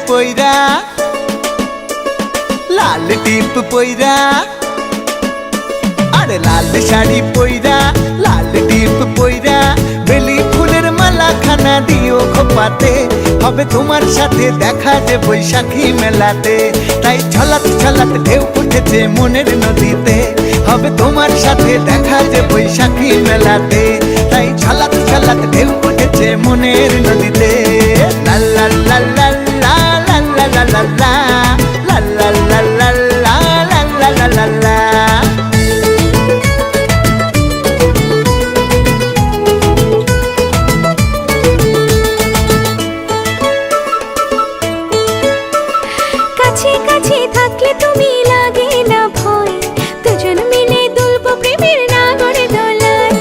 পইরা, লাল টিপ পইরা, আরে লাল শাড়ি পইরা, লাল টিপ পইরা, বেলি ফুলের মালা খানা দিও খোপাতে, হবে তোমার সাথে দেখা যে বৈশাখী মেলাতে। তাই ছলাত ছলাত ঢেউ উঠেছে মনের নদীতে, হবে তোমার সাথে দেখা যে বৈশাখী মেলাতে। তাই ছলাত ছলাত ঢেউ উঠেছে মনের নদীতে। লা লা লা লা লা লা লা লা লা লা লা লা লা লা লা লা লা লা। কাছে কাছে থাকলে তুমি লাগে না ভয়, দুজন মিলে দুলবো প্রেমের নাগর দোলায়।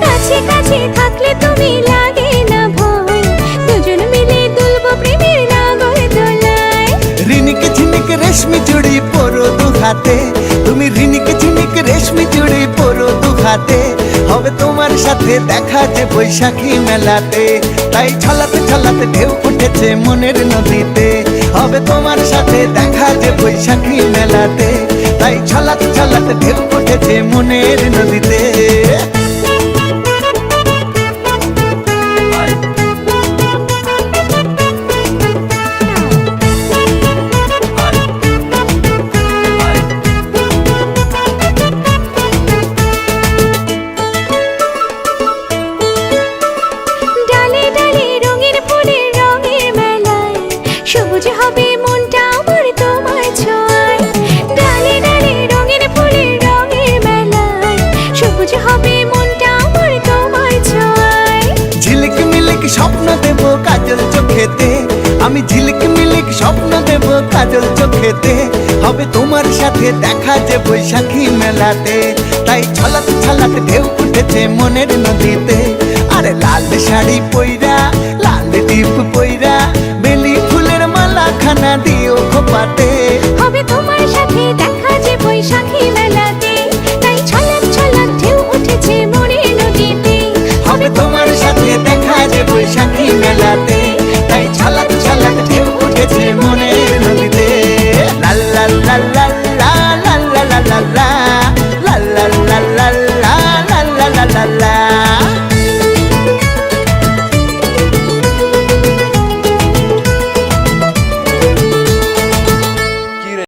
কাছে কাছে থাকলে তুমি লাগে না ভয়, দুজন মিলে দুলবো প্রেমের নাগর দোলায়। রিনিকে ঝিনিকে রেশমি চুড়ি পরো দু হাতে, তুমি রিনিকে ঝিনিকে রেশমি চুড়ি পরো দু হাতে, হবে তোমার সাথে দেখা যে বৈশাখী মেলাতে। তাই ছলাতে ছলাতে ঢেউ উঠেছে মনের নদীতে, হবে তোমার সাথে দেখা যে বৈশাখী মেলাতে। তাই ছলাতে ছলাতে ঢেউ উঠেছে মনের নদীতে। ডালে ডালে রঙের ফুলের রঙের মেলায়, সবুজ হবে মনটা আমার তোমার ছোঁয়ায়। ডালে ডালে রঙের ফুলের রঙের মেলায়, সবুজ হবে মনটা আমার তোমার ছোঁয়ায়। ঝিলিক মিলিক স্বপ্ন দেব কাজল চোখেতে, আমি ঝিলিক মিলিক স্বপ্ন দেব কাজল চোখেতে, হবে তোমার সাথে দেখা যে বৈশাখী মেলাতে। তাই ছলাতে ছলাতে ঢেউ উঠেছে মনের নদীতে। আরে লাল শাড়ি পইরা, লাল টিপ পইরা, বেলি ফুলের মালা খানা দিও খোপাতে,